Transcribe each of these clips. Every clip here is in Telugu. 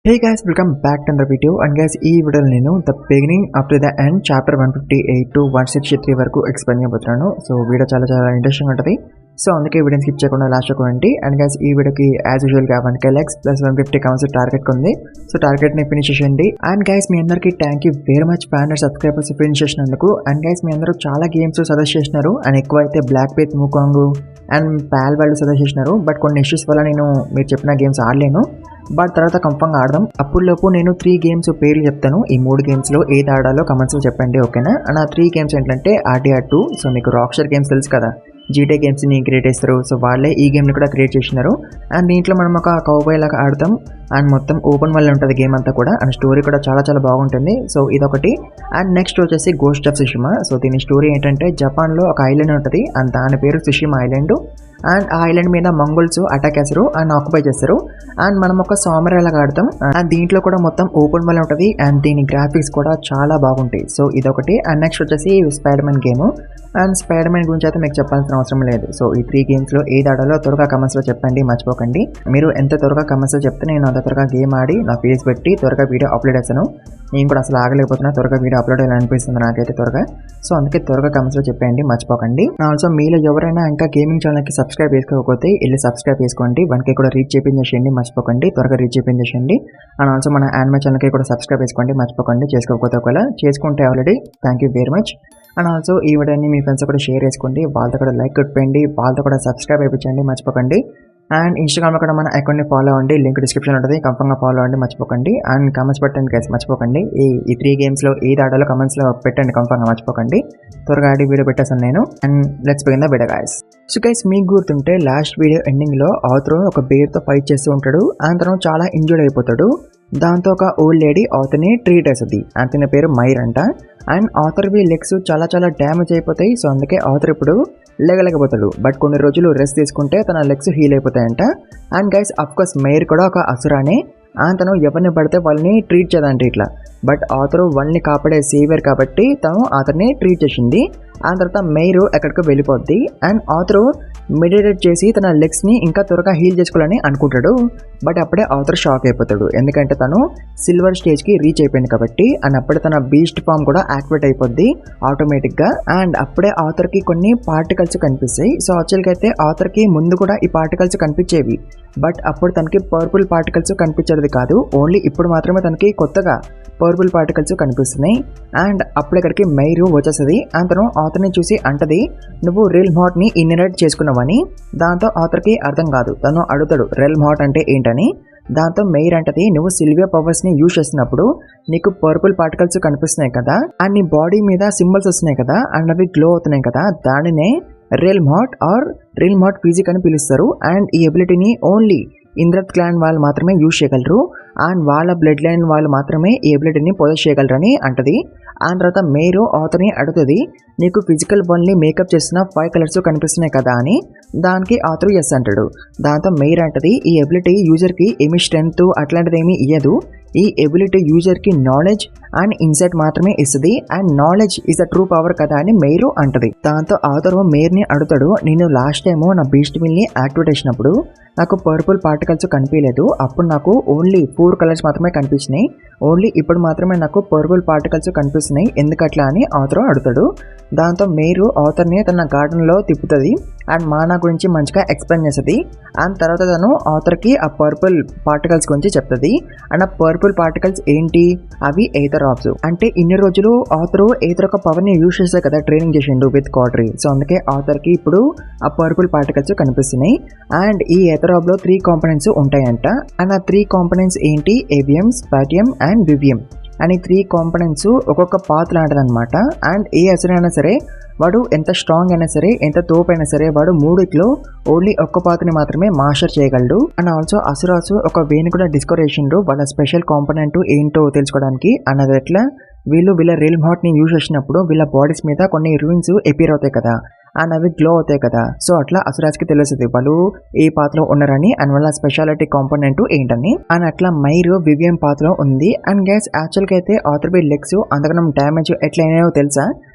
Hey guys, welcome back to another video. And guys, ఈ వీడియోలో నేను the beginning up to the end chapter 158 to 163 వరకు ఎక్స్ప్లెయిన్ చేయబోతున్నాను. సో వీడియో చాలా ఇంట్రెస్టింగ్ ఉంటుంది. సో అందుకే వీడియోని స్కిప్ చేయకుండా లాస్ట్ చూడండి. అండ్ గైస్, ఈ వీడియోకి యాజ్ యూజువల్గా 1k likes plus 150 comments target ఉంది. సో టార్గెట్ని ఫినిష్ చేయండి. అండ్ గైస్, మీ అందరికీ thank you very much fan subscribers finish చేసినందుకు. అండ్ గైస్, మీ అందరూ చాలా గేమ్స్ సజెస్ట్ చేసినారు. అండ్ ఎక్కువ అయితే బ్లాక్ పేత్ మూకాంగ్ అండ్ పాల్ వాళ్ళు సజెస్ట్ చేసినారు. బట్ కొన్ని ఇష్యూస్ వల్ల నేను మీరు చెప్పిన గేమ్స్ ఆడలేను. బట్ తర్వాత కంఫర్మ్గా ఆడదాం. అప్పుడులోపు నేను 3 గేమ్స్ పేర్లు చెప్తాను. ఈ 3 గేమ్స్లో ఏది ఆడాలో కమెంట్స్లో చెప్పండి, ఓకేనా? అండ్ ఆ 3 గేమ్స్ ఏంటంటే RDR 2. సో మీకు రాక్స్టార్ గేమ్స్ తెలుసు కదా, GTA గేమ్స్ని క్రియేట్ చేస్తారు. సో వాళ్ళే ఈ గేమ్ని కూడా క్రియేట్ చేసినారు. అండ్ దీంట్లో మనం ఒక కౌబాయ్ లాగా ఆడతాం. అండ్ మొత్తం ఓపెన్ వల్ల ఉంటుంది గేమ్ అంతా కూడా. అండ్ స్టోరీ కూడా చాలా బాగుంటుంది. సో ఇదొకటి. అండ్ నెక్స్ట్ వచ్చేసి గోస్ట్ ఆఫ్ సుషిమా. సో దీని స్టోరీ ఏంటంటే, జపాన్లో ఒక ఐలాండ్ ఉంటుంది అండ్ దాని పేరు సుషిమా ఐలాండ్. అండ్ ఆ ఐలాండ్ మీద మంగోల్స్ అటాక్ చేస్తారు అండ్ ఆక్యుపై చేస్తారు. అండ్ మనం ఒక సామర్ లాగా ఆడతాం. అండ్ దీంట్లో కూడా మొత్తం ఓపెన్ వల్ల ఉంటుంది. అండ్ దీని గ్రాఫిక్స్ కూడా చాలా బాగుంటాయి. సో ఇదొకటి. అండ్ నెక్స్ట్ వచ్చేసి spider man game. And spider man గురించి అయితే మీకు చెప్పాల్సిన అవసరం లేదు. సో ఈ 3 గేమ్స్లో ఏది ఆడాలో త్వరగా కమెంట్స్లో చెప్పండి, మర్చిపోకండి. మీరు ఎంత త్వరగా కమెంట్స్లో చెప్తే నేను అంత త్వరగా గేమ్ ఆడి నా ఫేస్ పెట్టి త్వరగా వీడియో అప్లోడ్ చేస్తాను. నేను కూడా అసలు ఆగలేకపోతున్నా, త్వరగా వీడియో అప్లోడ్ అనిపిస్తుంది నాకైతే త్వరగా. సో అందుకే త్వరగా కమెంట్స్లో చెప్పండి, మర్చిపోకండి. ఆల్సో మీలో ఎవరైనా ఇంకా గేమింగ్ ఛానల్కి సబ్స్క్రైబ్ చేసుకోకపోతే వెళ్ళి సబ్స్క్రైబ్ చేసుకోండి. 1k కూడా రీచ్ చేయించేసేయండి, మర్చిపోకండి. త్వరగా రీచ్ చేయించేసేయండి. అండ్ ఆల్సో మన యానిమే ఛానల్కి కూడా సబ్స్క్రైబ్ చేసుకోండి, మర్చిపోకండి. చేసుకోకపోతే ఒకవేళ చేసుకుంటే already thank you very much. And also ఈ వీడియోని మీ ఫ్రెండ్స్ కూడా షేర్ చేసుకోండి, వాళ్ళతో కూడా లైక్ కొట్టండి, వాళ్ళతో కూడా సబ్స్క్రైబ్ అయిపోయించండి, మర్చిపోకండి. అండ్ ఇన్స్టాగ్రామ్లో కూడా మన అకౌంట్ని ఫాలో అవ్వండి, లింక్ డిస్క్రిప్షన్ ఉంటుంది, కన్ఫర్మ్గా ఫాలో అవ్వండి, మర్చిపోకండి. అండ్ కమెంట్స్ పెట్టండి గైస్, మర్చిపోకండి. ఈ 3 గేమ్స్లో ఏది ఆడాలో కమెంట్స్లో పెట్టండి, కన్ఫర్మ్గా మర్చిపోకండి. త్వరగా ఆడి వీడియో పెట్టేసాను నేను. And let's begin the video guys. So guys, మీకు గుర్తుంటే లాస్ట్ వీడియో ఎండింగ్లో ఆథర్ ఒక బేర్తో ఫైట్ చేస్తూ ఉంటాడు. అతను చాలా ఇంజూర్డ్ అయిపోతాడు. దాంతో ఒక ఓల్డ్ లేడీ ఆథర్ని ట్రీట్ చేస్తుంది. అతని పేరు మైర్ అంట. అండ్ ఆథర్వి లెగ్స్ చాలా డ్యామేజ్ అయిపోతాయి. సో అందుకే ఆథర్ ఇప్పుడు లేగలేకపోతాడు. బట్ కొన్ని రోజులు రెస్ట్ తీసుకుంటే తన లెగ్స్ హీల్ అయిపోతాయంట. అండ్ గైస్, అఫ్కోర్స్ మైర్ కూడా ఒక అసురానే. తను ఎవరిని పడితే వాళ్ళని ట్రీట్ చేయదంటే ఇట్లా. బట్ ఆథర్ వాళ్ళని కాపాడే సేవియర్ కాబట్టి తను ఆథర్ని ట్రీట్ చేసింది. ఆ తర్వాత మైరు ఎక్కడికి వెళ్ళిపోద్ది. అండ్ ఆథర్ మెడిటేట్ చేసి తన లెగ్స్ని ఇంకా త్వరగా హీల్ చేసుకోవాలని అనుకుంటాడు. బట్ అప్పుడే ఆథర్ షాక్ అయిపోతాడు, ఎందుకంటే తను సిల్వర్ స్టేజ్కి రీచ్ అయిపోయింది కాబట్టి. అండ్ అప్పుడే తన బీస్ట్ ఫామ్ కూడా యాక్టివేట్ అయిపోద్ది ఆటోమేటిక్గా. అండ్ అప్పుడే ఆథర్కి కొన్ని పార్టికల్స్ కనిపిస్తాయి. సో యాక్చువల్గా అయితే ఆథర్కి ముందు కూడా ఈ పార్టికల్స్ కనిపించేవి. బట్ అప్పుడు తనకి పర్పుల్ పార్టికల్స్ కనిపించేది కాదు, ఓన్లీ ఇప్పుడు మాత్రమే తనకి కొత్తగా పర్పుల్ పార్టికల్స్ కనిపిస్తున్నాయి. అండ్ అప్పుడు ఇక్కడికి మైరు వచ్చేస్తుంది. అండ్ తను ఆథర్ని చూసి అంటది, నువ్వు రెల్మ్ హార్ట్ని ఇన్హెరిట్ చేసుకున్నావని. దాంతో ఆథర్కి అర్థం కాదు. తను అడుగుతాడు రెల్మ్ హార్ట్ అంటే ఏంటని. దాంతో మెయిర్ అంటది, నువ్వు సిల్వియా పవర్స్ని యూజ్ చేస్తున్నప్పుడు నీకు పర్పుల్ పార్టికల్స్ కనిపిస్తున్నాయి కదా, అండ్ నీ బాడీ మీద సింబల్స్ వస్తున్నాయి కదా, అండ్ అవి గ్లో అవుతున్నాయి కదా, దానినే realm heart or realm heart physique అని పిలుస్తారు. అండ్ ఈ ఎబిలిటీని ఓన్లీ ఇంద్రత్ క్లాన్ వాళ్ళు మాత్రమే యూజ్ చేయగలరు. అండ్ వాళ్ళ బ్లడ్ లైన్ వాళ్ళు మాత్రమే ఈ ఎబిలిటీని పొజెస్ చేయగలరని అంటది. అండ్ తర్వాత మేరు ఆథర్ని అడుగుతుంది, నీకు ఫిజికల్ వరల్డ్ని మేకప్ చేసిన 5 కలర్స్ కనిపిస్తున్నాయి కదా అని. దానికి ఆథర్ ఎస్ అంటాడు. దాంతో మెయిర్ అంటది, ఈ ఎబిలిటీ యూజర్కి ఏమి స్ట్రెంగ్త్ అట్లాంటిది ఏమీ ఇయ్యదు. ఈ ఎబిలిటీ యూజర్కి నాలెడ్జ్ అండ్ ఇన్సైట్ మాత్రమే ఇస్తుంది. And knowledge is the true power కదా అని మెయిర్ అంటది. దాంతో ఆథర్ మెయిర్ని అడుగుతాడు, నేను లాస్ట్ టైము నా బీస్ట్ విల్ని యాక్టివేట్ చేసినప్పుడు నాకు పర్పుల్ పార్టికల్స్ కనిపించలేదు. అప్పుడు నాకు ఓన్లీ 4 కలర్స్ మాత్రమే కనిపించినాయి. ఓన్లీ ఇప్పుడు మాత్రమే నాకు పర్పుల్ పార్టికల్స్ కనిపిస్తున్నాయి, ఎందుకట్లా అని ఆథర్ అడుగుతాడు. దాంతో మేరు ఆథర్ని తన గార్డెన్లో తిప్పుతుంది అండ్ మానా గురించి మంచిగా ఎక్స్ప్లెయిన్ చేస్తుంది. అండ్ తర్వాత తను ఆథర్కి ఆ పర్పుల్ పార్టికల్స్ గురించి చెప్తుంది. అండ్ ఆ పర్పుల్ పార్టికల్స్ ఏంటి, అవి ఎయిథర్ ఆబ్స్. అంటే ఇన్ని రోజులు ఆథర్ ఎయిథర్ ఒక పవర్ని యూజ్ చేస్తే కదా ట్రైనింగ్ చేసిండు విత్ కాటరీ. సో అందుకే ఆథర్కి ఇప్పుడు ఆ పర్పుల్ పార్టికల్స్ కనిపిస్తున్నాయి. అండ్ ఈ ఎయిథర్ ఆబ్లో 3 కాంపోనెంట్స్ ఉంటాయంట. అండ్ ఆ 3 కాంపోనెంట్స్ ఏంటి, ఏవియం, స్పాటియం అండ్ వివియం అని 3 కాంపోనెంట్స్ ఒక్కొక్క పాత్ లాంటిదనమాట. అండ్ ఏ అసురైనా సరే వాడు ఎంత స్ట్రాంగ్ అయినా సరే, ఎంత తోపు అయినా సరే, వాడు 3 ఓన్లీ ఒక్క పాత్ని మాత్రమే మాస్టర్ చేయగలడు. అండ్ ఆల్సో అసురాసు ఒక వేని కూడా డిస్కవర్ చేసిండు వాళ్ళ స్పెషల్ కాంపోనెంట్ ఏంటో తెలుసుకోవడానికి. అండ్ అది ఎట్లా, వీళ్ళ రెల్మ్ హార్ట్ని యూజ్ చేసినప్పుడు వీళ్ళ బాడీస్ మీద కొన్ని రూయిన్స్ అపియర్ అవుతాయి కదా, అండ్ అవి గ్లో అవుతాయి కదా. సో అట్లా అసురాజ్కి తెలుస్తుంది వాళ్ళు ఏ పాత్రలో ఉన్నారని, అండ్ వాళ్ళ స్పెషాలిటీ కాంపోనెంట్ ఏంటని. అండ్ అట్లా మైరు వివియం పాత్రలో ఉంది. అండ్ గైస్, యాక్చువల్గా అయితే ఆథర్ బై లెగ్స్ అంతగానం డ్యామేజ్ ఎట్లయినాయో తెలుసా,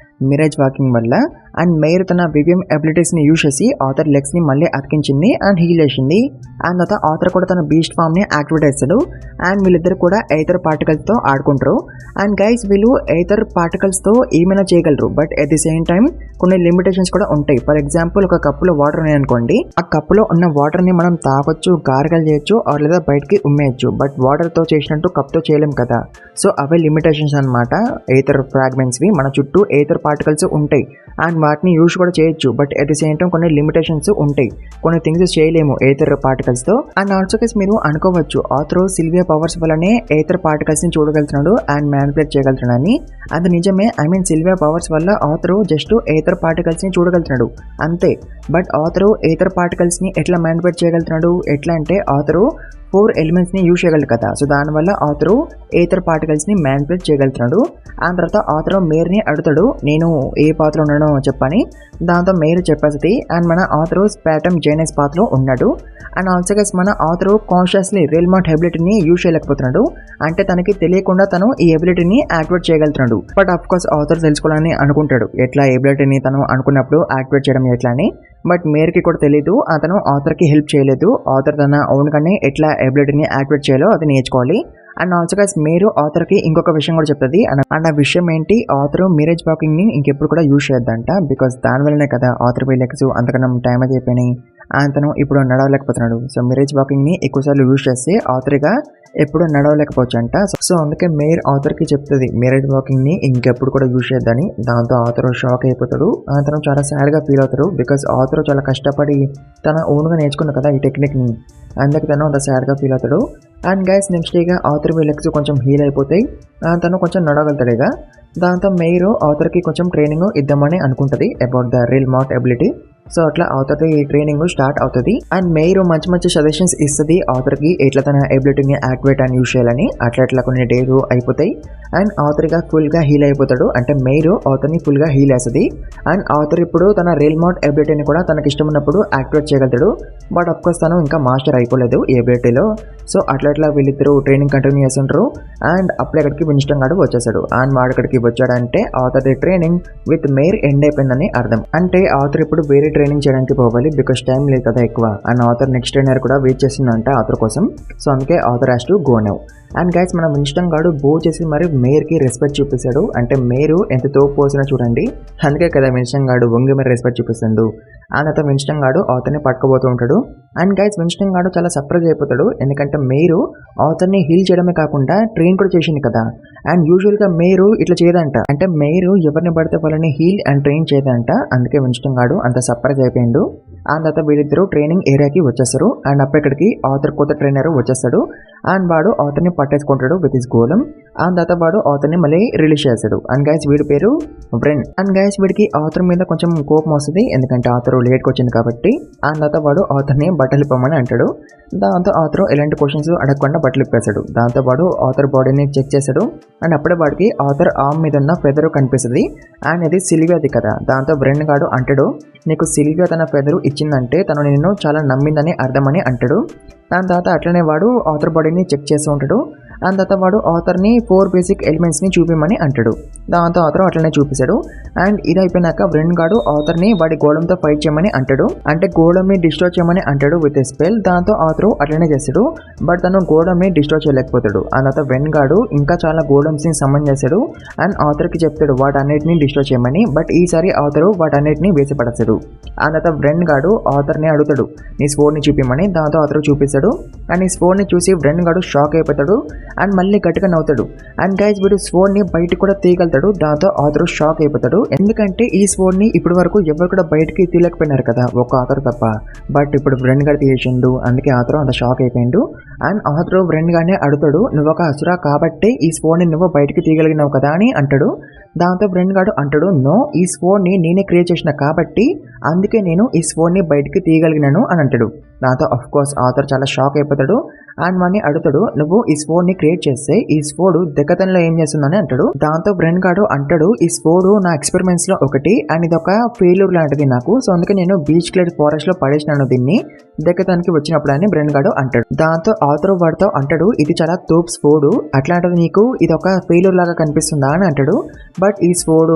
మిరేజ్ వాకింగ్ వల్ల. అండ్ మేర్ తన వివియం అబిలిటీస్ని యూజ్ చేసి ఆథర్ లెగ్స్ని మళ్ళీ అతికించింది అండ్ హీల్ చేసింది. అండ్ తర్వాత ఆథర్ కూడా తన బీస్ట్ ఫామ్ని యాక్టివేట్ చేస్తాడు. అండ్ వీళ్ళిద్దరు కూడా ఎయిథర్ పార్టికల్స్తో ఆడుకుంటారు. అండ్ గైస్ వీళ్ళు ఎయిథర్ పార్టికల్స్తో ఏమైనా చేయగలరు, but at the same time కొన్ని లిమిటేషన్స్ కూడా ఉంటాయి. ఫర్ ఎగ్జాంపుల్ ఒక కప్పులో వాటర్ ఉన్నాయి అనుకోండి, ఆ కప్పులో ఉన్న వాటర్ని మనం తాగొచ్చు, గార్గల్ చేయొచ్చు ఆర్ లేదా బయటికి ఉమ్మేయచ్చు. బట్ వాటర్తో చేసినట్టు కప్తో చేయలేం కదా. సో అవే లిమిటేషన్స్ అనమాట ఎయిథర్ ఫ్రాగ్మెంట్స్వి. మన చుట్టూ ఎయిథర్ పార్టికల్స్ ఉంటాయి అండ్ వాటిని యూజ్ కూడా చేయొచ్చు, but at the same time కొన్ని లిమిటేషన్స్ ఉంటాయి, కొన్ని థింగ్స్ చేయలేము ఎయిథర్ పార్టికల్స్తో. అండ్ ఆల్సో కేస్ మీరు అనుకోవచ్చు ఆథర్ సిల్వియా పవర్స్ వల్లనే ఎయిథర్ పార్టికల్స్ని చూడగలుగుతున్నాడు అండ్ మ్యానిపులేట్ చేయగలుగుతున్నాడని. అది నిజమే. ఐ మీన్ సిల్వియా పవర్స్ వల్ల ఆథర్ జస్ట్ ఎయిథర్ పార్టికల్స్ని చూడగలుగుతున్నాడు అంతే. బట్ ఆథర్ ఎయిథర్ పార్టికల్స్ని ఎట్లా మ్యానిపులేట్ చేయగలుగుతున్నాడు, ఎట్లా అంటే ఆథర్ 4 ఎలిమెంట్స్ని యూజ్ చేయగలరు కదా. సో దానివల్ల ఆథర్ ఎయిథర్ పార్టికల్స్ని మ్యానిపులేట్ చేయగలుగుతున్నాడు. ఆ తర్వాత ఆథర్ మేర్ని అడుగుతాడు నేను ఏ పాత్రలో ఉన్నానో చెప్పని. దాంతో మేర్ చెప్పేస్తుంది. అండ్ మన ఆథర్ స్పాటమ్ జైనస్ పాత్రలో ఉన్నాడు. అండ్ ఆల్సో గైస్ మన ఆథర్ కాన్షియస్లీ రియల్మాట్ ఎబిలిటీని యూజ్ చేయలేకపోతున్నాడు. అంటే తనకి తెలియకుండా తను ఈ ఎబిలిటీని యాక్టివేట్ చేయగలుగుతున్నాడు. బట్ ఆఫ్ కోర్స్ ఆథర్ తెలుసుకోవాలని అనుకుంటాడు ఎట్లా ఎబిలిటీని తను అనుకున్నప్పుడు యాక్టివేట్ చేయడం ఎట్లా అని. బట్ మేర్కి కూడా తెలీదు, అతను ఆథర్కి హెల్ప్ చేయలేదు. ఆథర్ తన ఓన్గానే ఎట్లా ఎబిలిటీని యాక్టివేట్ చేయాలో అది నేర్చుకోవాలి. అండ్ ఆల్సో గైస్ మీరు ఆథర్కి ఇంకొక విషయం కూడా చెప్తుంది. అండ్ ఆ విషయం ఏంటి, ఆథర్ మిరేజ్ వాకింగ్ని ఇంకెప్పుడు కూడా యూజ్ చేయొద్దంట. బికాస్ దానివల్లనే కదా ఆథర్ లెగ్స్ అంతకన్నా డ్యామేజ్ అయిపోయినాయి, అతను ఇప్పుడు నడవలేకపోతున్నాడు. సో మిరేజ్ వాకింగ్ని ఎక్కువసార్లు యూజ్ చేస్తే ఆథర్గా ఎప్పుడు నడవలేకపోవచ్చు అంట. సో అందుకే మేర్ ఆథర్కి చెప్తుంది మిరేజ్ వాకింగ్ని ఇంకెప్పుడు కూడా యూజ్ చేయొద్దని. దాంతో ఆథర్ షాక్ అయిపోతాడు. అతను చాలా సాడ్గా ఫీల్ అవుతాడు. బికాస్ ఆథర్ చాలా కష్టపడి తన ఓన్గా నేర్చుకున్న కదా ఈ టెక్నిక్ని, అందుకే తను అంత సాడ్గా ఫీల్ అవుతాడు. అండ్ గైస్ నెక్స్ట్ డేగా ఆథర్ లెగ్స్ కొంచెం హీల్ అయిపోతాయి, తను కొంచెం నడవగలుగుతాడు ఇక. దాంతో మేర్ ఆథర్కి కొంచెం ట్రైనింగ్ ఇద్దామని అనుకుంటుంది అబౌట్ ద రియల్మాట్ ఎబిలిటీ. సో అట్లా ఆథర్ ఈ ట్రైనింగ్ స్టార్ట్ అవుతుంది. అండ్ మేర్ మంచి మంచి సజెషన్స్ ఇస్తుంది ఆథర్కి ఎట్లా తన ఎబిలిటీని యాక్టివేట్ అని యూజ్ చేయాలని. అట్లా కొన్ని డేలు అయిపోతాయి అండ్ ఆథర్గా ఫుల్గా హీల్ అయిపోతాడు. అంటే మేర్ ఆథర్ని ఫుల్గా హీల్ వేస్తుంది. అండ్ ఆథర్ ఇప్పుడు తన రియల్మాట్ ఎబిలిటీని కూడా తనకి ఇష్టం ఉన్నప్పుడు యాక్టివేట్ చేయగలుగుతాడు. బట్ అఫ్కోర్స్ తను ఇంకా మాస్టర్ అయిపోలేదు ఈ ఎబిలిటీలో. సో అట్లా వీళ్ళిద్దరు ట్రైనింగ్ కంటిన్యూ చేస్తుంటారు. అండ్ అప్పుడే అక్కడికి విన్స్టన్ గాడు వచ్చేసాడు. అండ్ వాడు అక్కడికి వచ్చాడంటే Arthur training with Myre end అయిపోయిందని అర్థం. అంటే ఆథర్ ఇప్పుడు వేరే ట్రైనింగ్ చేయడానికి పోవాలి, బికాస్ టైం లేదు కదా ఎక్కువ. అండ్ ఆథర్ నెక్స్ట్ ట్రైనర్ కూడా వెయిట్ చేస్తుందంట ఆథర్ కోసం. సో అందుకే Arthur has to go now. And guys మన విన్స్టన్ గాడు బో చేసి మరి మేర్కి రెస్పెక్ట్ చూపిస్తాడు. అంటే మేరు ఎంత తోపు పోసినా చూడండి, అందుకే కదా విన్స్టన్ గాడు వంగి మరి రెస్పెక్ట్ చూపిస్తాడు. అండ్ అతను విన్స్టన్ గాడు ఆథర్ని పట్టుకోబోతూ ఉంటాడు. అండ్ గైస్ విన్స్టన్ గాడు చాలా సర్ప్రైజ్ అయిపోతాడు. ఎందుకంటే మేరు ఆథర్ని హీల్ చేయడమే కాకుండా ట్రైన్ కూడా చేసింది కదా. అండ్ యూజువల్గా మేరు ఇట్లా చేయదంట. అంటే మేరు ఎవరిని పడితే వాళ్ళని హీల్ అండ్ ట్రైన్ చేయదంట. అందుకే విన్స్టన్ గాడు అంత సర్ప్రైజ్ అయిపోయిండు. అండ్ తర్వాత వీళ్ళిద్దరూ ట్రైనింగ్ ఏరియాకి వచ్చేస్తారు. అండ్ అప్పటికి ఆథర్ కొత్త ట్రైనర్ వచ్చేస్తాడు. అండ్ వాడు ఆథర్ని పట్టేసుకుంటాడు విత్ హిస్ గోలం. అండ్ తర్వాత వాడు ఆథర్ని మళ్ళీ రిలీజ్ చేస్తాడు. అండ్ గైస్ వీడి పేరు బ్రెన్. అండ్ గైస్ వీడికి ఆథర్ మీద కొంచెం కోపం వస్తుంది, ఎందుకంటే ఆథర్ లేట్కి వచ్చింది కాబట్టి. అండ్ తర్వాత వాడు ఆథర్ని బట్టలు ఇప్పమని అంటాడు. దాంతో ఆథర్ ఎలాంటి క్వశ్చన్స్ అడగకుండా బట్టలు ఇప్పేస్తాడు. దాంతో వాడు ఆథర్ బాడీని చెక్ చేస్తాడు. అండ్ అప్పుడే వాడికి ఆథర్ ఆర్మ్ మీద ఉన్న ఫెదర్ కనిపిస్తుంది. అండ్ ఇది సిల్వియాది కదా. దాంతో బ్రెన్ గాడు అంటాడు నీకు సిల్వియా తన ఫెదర్ ఇచ్చిందంటే తను నిన్ను చాలా నమ్మిందని అర్థమని అంటాడు. దాని తర్వాత అట్లనే వాడు ఆథర్ బాడీని చెక్ చేస్తూ ఉంటాడు. అండ్ తర్వాత వాడు ఆథర్ని 4 బేసిక్ ఎలిమెంట్స్ని చూపించమని అంటాడు. దాంతో ఆథర్ అట్లనే చూపిస్తాడు. అండ్ ఇది అయిపోయినాక బ్రెన్ గాడు ఆథర్ని వాడి గోళంతో ఫైట్ చేయమని అంటాడు. అంటే గోళంని డిస్ట్రాయ్ చేయమని అంటాడు విత్ ఎ స్పెల్. దాంతో ఆథర్ అట్లనే చేస్తాడు. బట్ తను గోళంని డిస్ట్రాయ్ చేయలేకపోతాడు. అండ్ తర్వాత బ్రెన్ గాడు ఇంకా చాలా గోళమ్స్ని సమ్మన్ చేస్తాడు. అండ్ ఆథర్కి చెప్తాడు వాటన్నిటిని డిస్ట్రాయ్ చేయమని. బట్ ఈసారి ఆథర్ వాటన్నిటిని వేసి పడేస్తాడు. అండ్ తర్వాత బ్రెన్ గాడు ఆథర్ని అడుగుతాడు నీ స్పోర్ని చూపించమని. దాంతో ఆథర్ చూపిస్తాడు. అండ్ ఈ స్పోర్ని చూసి బ్రెన్ గాడు షాక్ అయిపోతాడు. అండ్ మళ్ళీ గట్టిగా నవ్వుతాడు. అండ్ గైస్ వీడు స్వోర్డ్ని బయటకు కూడా తీయగలుగుతాడు. దాంతో ఆథర్ షాక్ అయిపోతాడు. ఎందుకంటే ఈ స్వోర్డ్ని ఇప్పటి వరకు ఎవరు కూడా బయటకి తీయలేకపోయినారు కదా, ఒక ఆథర్ తప్ప. బట్ ఇప్పుడు బ్రెన్ గారు తీసిండు, అందుకే ఆథర్ అంత షాక్ అయిపోయిండు. అండ్ ఆథర్ బ్రెన్ గానే అడుగుతాడు నువ్వు ఒక అసురా కాబట్టి ఈ స్వోర్డ్ని నువ్వు బయటకి తీయగలిగినావు కదా అని అంటాడు. దాంతో బ్రెన్ గాడు అంటాడు నో, ఈ స్వోర్డ్ని నేనే క్రియేట్ చేసిన కాబట్టి అందుకే నేను ఈ స్వోర్డ్ని బయటకి తీయగలిగినాను అని అంటాడు. దాంతో అఫ్ కోర్స్ ఆథర్ చాలా షాక్ అయిపోతాడు. అండ్ వాడిని అడుగుతాడు, నువ్వు ఈ స్వోర్డ్ ని క్రియేట్ చేస్తే ఈ స్వోర్డ్ దెక్కతన్లో ఏం చేస్తుందని అంటాడు. దాంతో బ్రెన్ గాడు అంటాడు, ఈ స్వోర్డ్ నా ఎక్స్పెరిమెంట్స్ లో ఒకటి అండ్ ఇది ఒక ఫెయిల్యూర్ లాంటిది నాకు, సో అందుకే నేను బీచ్ క్లెడ్ ఫారెస్ట్ లో పడేసినాను దీన్ని దెక్కతానికి వచ్చినప్పుడు అని బ్రెన్ గాడు అంటాడు. దాంతో ఆథర్ వాడితో అంటాడు, ఇది చాలా తోప్ స్వోర్డ్, అట్లాంటిది నీకు ఇది ఒక ఫెయిల్యూర్ లాగా కనిపిస్తుందా అని అంటాడు. బట్ ఈ స్వోర్డ్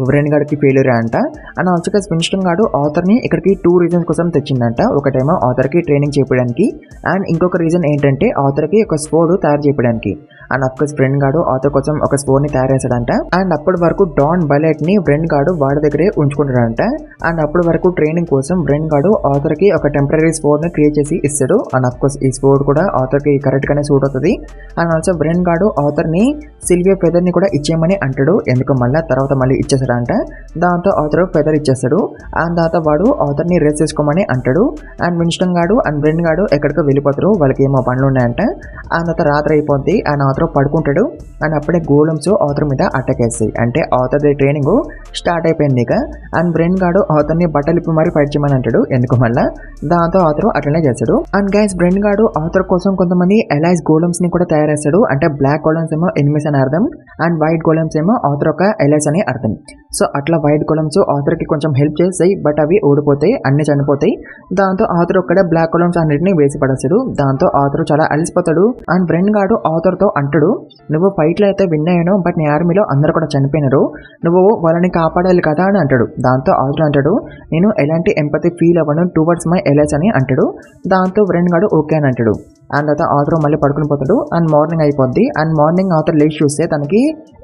బ్రెన్ గాడికి ఫెయిల్యూర్ అంట. అండ్ ఆల్సో విన్స్టన్ గాడు ఆథర్ ని ఇక్కడికి 2 రీజన్స్ కోసం తెచ్చిందంట. ఒకటేమో ఆథర్ కి ట్రైనింగ్ చేయడానికి అండ్ ఇంకొక రీజన్ ఏంటంటే ఆథర్ కి ఒక స్వోర్డ్ తయారు చేయడానికి. అండ్ అఫ్కోర్స్ బ్రెన్ గాడు ఆథర్ కోసం ఒక స్వోర్డ్ ని తయారు చేశాడంట. అండ్ అప్పటి వరకు డాన్ బలెట్ ని బ్రెన్ గాడు వాడి దగ్గరే ఉంచుకుంటాడంట. అండ్ అప్పటి వరకు ట్రైనింగ్ కోసం బ్రెన్ గాడు ఆథర్ కి ఒక టెంపరీ స్వోర్డ్ ని క్రియేట్ చేసి ఇస్తాడు. అండ్ అఫ్కోర్స్ ఈ స్వోర్డ్ కూడా ఆథర్ కి కరెక్ట్ గానే సూట్ అవుతుంది. అండ్ ఆల్సో బ్రెన్ గాడు ఆథర్ ని సిల్వియా ఫెదర్ ని కూడా ఇచ్చేయమని అంటాడు. ఎందుకు తర్వాత మళ్ళీ ఇచ్చేస్తాడంట. దాంతో ఆథర్ ఫెదర్ ఇచ్చేస్తాడు. అండ్ తర్వాత వాడు ఆథర్ ని రెస్ట్ చేసుకోమని అంటాడు. అండ్ విన్స్టన్ గాడు అండ్ బ్రెన్ గాడు ఎక్కడికో వెళ్ళిపోతారు, వాళ్ళకి ఏమో పనులు ఉన్నాయంట. అండ్ తర్వాత రాత్రి అయిపోద్ది అండ్ ఆథర్ పడుకుంటాడు. అండ్ అప్పుడే గోళమ్స్ ఆథర్ మీద అటాక్ వేస్తాయి. అంటే ఆథర్ ది ట్రైనింగ్ స్టార్ట్ అయిపోయింది ఇక. అండ్ బ్రెన్ గాడు ఆథర్ ని బట్టలు ఇప్పి మరి ఫైట్ చేయమని అంటాడు. ఎందుకు దాంతో ఆథర్ అట్లనే చేస్తాడు. అండ్ గైస్ బ్రెన్ గాడు ఆథర్ కోసం కొంతమంది ఎలైస్ గోళమ్స్ ని కూడా తయారు చేస్తాడు. అంటే బ్లాక్ గోళమ్స్ ఏమో ఎనిమిస్ అని అర్థం అండ్ వైట్ గోళమ్స్ ఏమో ఆథర్ ఒక ఎలైస్ అని అర్థం. సో అట్లా వైట్ గోళమ్స్ ఆథర్ కి కొంచెం హెల్ప్ చేస్తాయి, బట్ అవి ఓడిపోతాయి, అన్ని చనిపోతాయి. దాంతో ఆథర్ ఒక్కడే బ్లాక్ గోళమ్స్ అన్నిటిని వేసి పడేస్తాడు. దాంతో ఆథర్ చాలా అలసిపోతాడు. అండ్ బ్రెన్ గాడు ఆథర్ తో అంటాడు, నువ్వు ఫైట్ లో అయితే విన్ అయ్యాను, బట్ నీ ఆర్మీలో అందరు కూడా చనిపోయినారు, నువ్వు వాళ్ళని కాపాడాలి కదా అని అంటాడు. దాంతో ఆథర్ అంటాడు, నేను ఎలాంటి ఎంపతి ఫీల్ అవ్వను టువర్డ్స్ మై ఎలైస్ అని అంటాడు. దాంతో బ్రెన్ గాడు ఓకే అని అంటాడు. అండ్ తర్వాత ఆథర్ మళ్ళీ పడుకుని పోతాడు. అండ్ మార్నింగ్ అయిపోద్ది. అండ్ మార్నింగ్ ఆథర్ లేచి చూస్తే తనకి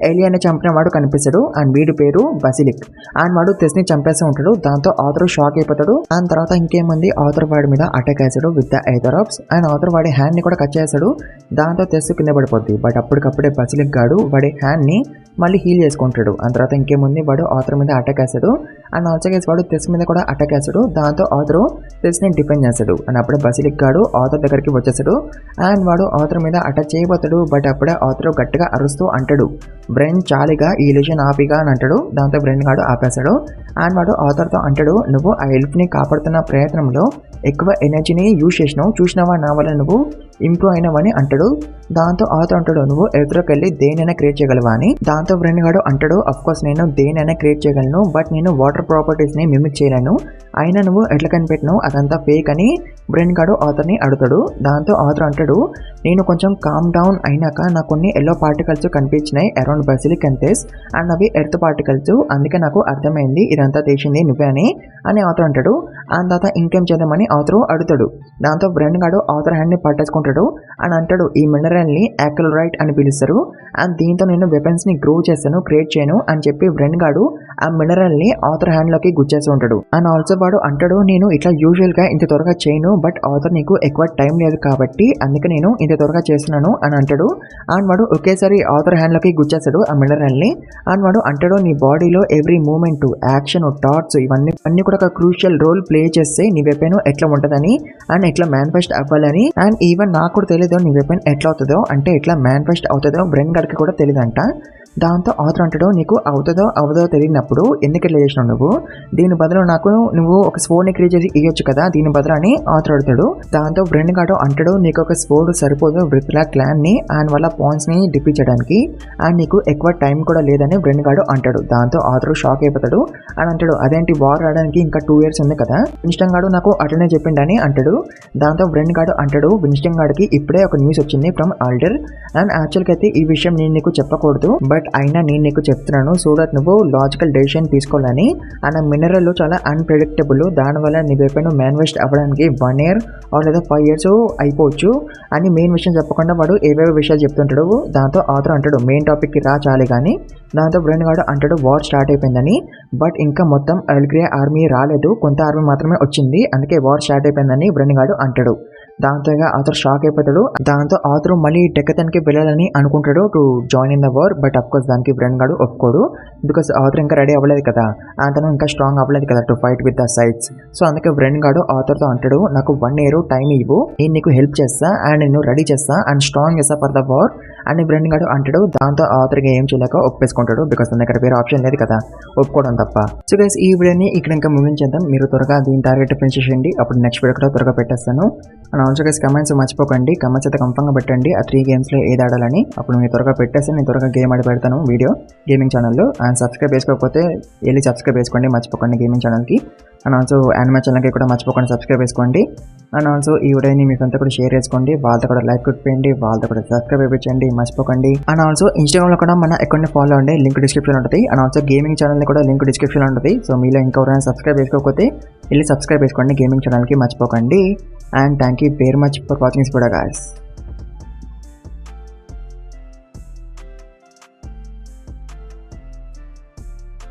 ఏలియన్ చంపిన వాడు కనిపిస్తాడు. అండ్ వీడి పేరు బసిలిక్. అండ్ వాడు తెస్ని చంపేస్తూ ఉంటాడు. దాంతో ఆథర్ షాక్ అయిపోతాడు. అండ్ తర్వాత ఇంకేముంది, ఆథర్ వాడి మీద అటాక్ వేసాడు విత్ ద ఐథరాప్స్. అండ్ ఆథర్ వాడి హ్యాండ్ ని కూడా కట్ చేస్తాడు. దాంతో తెస్ కింద పడిపోద్ది. బట్ అప్పటికప్పుడే బసిలిక్ గాడు వాడి హ్యాండ్ ని మళ్ళీ హీల్ చేసుకుంటాడు. అండ్ తర్వాత ఇంకేముంది, వాడు ఆథర్ మీద అటాక్ వేస్తాడు. అండ్ ఆల్సో వాడు తెస్ మీద కూడా అటాక్ వేస్తాడు. దాంతో ఆథర్ తెస్ ని డిఫెండ్ చేస్తాడు. అండ్ అప్పుడే బసిలిక్ గాడు ఆథర్ దగ్గరికి వచ్చేస్తాడు. అండ్ వాడు ఆథర్ మీద అటాక్ చేయబోతాడు. బట్ అప్పుడే ఆథర్ గట్టిగా అరుస్తూ అంటాడు, బ్రెన్ చాలిగా ఈ ఇల్యూషన్ ఆపిగా అని అంటాడు. దాంతో బ్రెన్ గాడు ఆపేస్తాడు. అండ్ వాడు ఆథర్ తో అంటాడు, నువ్వు ఆ ఎల్ఫ్ ని కాపాడుతున్న ప్రయత్నంలో ఎక్కువ ఎనర్జీని యూజ్ చేసినావు, చూసినావా నా వల్ల నువ్వు ఇంప్రూవ్ అయినవని అంటాడు. దాంతో ఆథర్ అంటాడు, నువ్వు ఎదురుకి వెళ్ళి దేనైనా క్రియేట్ చేయగలవా అని. దాంతో బ్రెన్ గాడు అంటాడు, అఫ్ కోర్స్ నేను దేనైనా క్రియేట్ చేయగలను, బట్ నేను వాటర్ ప్రాపర్టీస్ ని మిమిక్ చేయలేను, అయినా నువ్వు ఎట్లా కనిపెట్టినావు అదంతా ఫేక్ అని బ్రెన్ గాడు ఆథర్ ని అడుగుతాడు. దాంతో ఆథర్ అంటాడు, నేను కొంచెం కామ్ డౌన్ అయినాక నాకు కొన్ని ఎల్లో పార్టికల్స్ కనిపించినాయి అరౌండ్ బసిలిక్ అండ్ తెస్, అండ్ అవి ఎర్త్ పార్టికల్స్, అందుకే నాకు అర్థమైంది ఇదంతా తెచ్చింది నువ్వే అని ఆథర్ అంటాడు. అండ్ తర్వాత ఇంకేం చేద్దామని ఆథర్ అడుగుతాడు. దాంతో బ్రెన్ గాడు ఆథర్ హ్యాండ్ ని పట్టేసుకుంటాడు. అని అంటాడు, ఈ మినరల్ ని యాక్సిలరైట్ అని పిలుస్తారు, అండ్ దీంతో నేను వెపన్స్ ని గ్రో చేస్తాను, క్రియేట్ చేయను అని చెప్పి బ్రెన్ గాడు ఆ మినరల్ ని ఆథర్ హ్యాండ్ లోకి గుచ్చేస్తూ ఉంటాడు. అండ్ ఆల్సో వాడు అంటాడు, నేను ఇట్లా యూజువల్ గా ఇంత త్వరగా చేయను, బట్ ఆథర్ నీకు ఎక్కువ టైం లేదు కాబట్టి అందుకే నేను ఇంత త్వరగా చేస్తున్నాను అని అంటాడు. అండ్ వాడు ఒకేసారి ఆథర్ హ్యాండ్ లోకి గుచ్చేస్తాడు ఆ మినరల్ ని. అండ్ వాడు అంటాడు, నీ బాడీలో ఎవ్రీ మూమెంట్, యాక్షన్, థాట్స్ ఇవన్నీ కూడా ఒక క్రూషియల్ రోల్ ప్లే చేస్తే నీ వెపన్ ఎట్లా ఉంటుందని అండ్ ఎట్లా మేనిఫెస్ట్ అవ్వాలని, అండ్ ఈవెన్ నాకు కూడా తెలియదు నీ వెపన్ ఎట్లా అవుతుందో, అంటే ఎట్లా మేనిఫెస్ట్ అవుతుందో బ్రెన్ గడికి కూడా తెలియదంట. దాంతో ఆథర్ అంటాడు, నీకు అవుతుందో అవదో తెలియనప్పుడు ఎందుకు ఇట్లా చేసినావు నువ్వు, దీని బదులు నాకు నువ్వు ఒక స్వోర్డ్ ని క్రియేట్ చేసి ఇవ్వచ్చు కదా దీని బదులు అని ఆథర్ అడుగుతాడు. దాంతో బ్రెన్ గాడు అంటాడు, నీకు ఒక స్వోర్డ్ సరిపోదు వృత్లా క్లాన్ ని అండ్ వాళ్ళ పాయింట్స్ ని డిఫీట్ చేయడానికి, అండ్ నీకు ఎక్కువ టైం కూడా లేదని బ్రెన్ గాడు అంటాడు. దాంతో ఆథర్ షాక్ అయిపోతాడు. అని అంటాడు, అదేంటి వార్ ఆడడానికి ఇంకా 2 years ఉంది కదా, విన్స్టన్ గాడు నాకు అటనే చెప్పిండని అంటాడు. దాంతో బ్రెన్ గాడు అంటాడు, విన్స్టన్ గాడికి ఇప్పుడే ఒక న్యూస్ వచ్చింది ఫ్రమ్ ఆల్డర్, అండ్ యాక్చువల్గా అయితే ఈ విషయం నేను నీకు చెప్పకూడదు, బట్ అయినా నేను నీకు చెప్తున్నాను సో దట్ నువ్వు లాజికల్ డెసిషన్ తీసుకోవాలని. అండ్ మినరల్ చాలా అన్ప్రెడిక్టబుల్, దానివల్ల నీ వెపన్ మేనిఫెస్ట్ అవ్వడానికి 1 year లేదా 5 years అయిపోవచ్చు అని మెయిన్ విషయం చెప్పకుండా వాడు ఏవేవో విషయాలు చెప్తుంటాడు. దాంతో ఆథర్ అంటాడు, మెయిన్ టాపిక్ కి రా చాలే కానీ. దాంతో బ్రెన్ గాడు అంటాడు, వార్ స్టార్ట్ అయిపోయిందని, బట్ ఇంకా మొత్తం ఎల్గ్రియా ఆర్మీ రాలేదు, కొంత ఆర్మీ మాత్రమే వచ్చింది, అందుకే వార్ స్టార్ట్ అయిపోయిందని బ్రెన్ గాడు అంటాడు. దాంతో ఆథర్ షాక్ అయిపోతాడు. దాంతో ఆథర్ మళ్ళీ డెక్కతన్కి వెళ్ళాలని అనుకుంటాడు to join in the war, but of course దానికి బ్రెన్ గాడు ఒప్పుకోడు, బికాస్ ఆథర్ ఇంకా రెడీ అవ్వలేదు కదా, అతను ఇంకా స్ట్రాంగ్ అవ్వలేదు కదా to fight with the sides. So అందుకే బ్రెన్ గాడు ఆథర్తో అంటాడు, నాకు 1 year టైం ఇవ్వు, నేను నీకు హెల్ప్ చేస్తా అండ్ నేను రెడీ చేస్తా అండ్ స్ట్రాంగ్ చేస్తా ఫర్ ద వార్ అని బ్రెన్ గాడు అంటాడు. దాంతో ఆథర్గా ఏం చేయలేక ఒప్పేసుకుంటాడు, బికాస్ తన దగ్గర వేరే ఆప్షన్ లేదు కదా ఒప్పుకోవడం తప్ప. సో గైస్ ఈ వీడియోని ఇక్కడ ఇంకా ముగించేద్దాం. మీరు త్వరగా దీని టార్గెట్ ఫినిష్ చేయండి, అప్పుడు నెక్స్ట్ వీడియో కూడా త్వరగా పెట్టేస్తాను. అండ్ ఆల్సో గైస్ కమెంట్స్ మర్చిపోకండి, కమెంట్స్ అయితే కన్ఫర్మ్గా పెట్టండి ఆ 3 గేమ్స్లో ఏది ఆడాలని. అప్పుడు నేను త్వరగా పెట్టేసి నేను త్వరగా గేమ్ ఆడి పెడతాను వీడియో గేమింగ్ ఛానల్లో. అండ్ సబ్స్క్రైబ్ చేసుకోకపోతే వెళ్ళి సబ్స్క్రైబ్ చేసుకోండి మర్చిపోకండి గేమింగ్ ఛానల్కి. అండ్ ఆల్సో యానిమే ఛానల్కి కూడా మర్చిపోకండి సబ్స్క్రైబ్ చేసుకోండి. అండ్ ఆల్సో ఈ వీడియోని మీకు అంతా కూడా షేర్ చేసుకోండి, వాళ్ళతో కూడా లైక్ కొట్టిపోయండి, వాళ్ళతో కూడా సబ్స్క్రైబ్ అయిపోయించండి మర్చిపోకండి. అండ్ ఆల్సో ఇన్స్టాగ్రామ్లో కూడా మన అకౌంట్ని ఫాలో అండి, లింక్ డిస్క్రిప్షన్ ఉంటుంది. అండ్ ఆల్సో గేమింగ్ ఛానల్ని కూడా లింక్ డిస్క్రిప్షన్ ఉంటుంది. సో మీలో ఇంకెవరైనా సబ్స్క్రైబ్ చేసుకోకపోతే వెళ్ళి సబ్స్క్రైబ్ చేసుకోండి గేమింగ్ ఛానల్కి మర్చిపోకండి. And thank you very much for watching this video guys.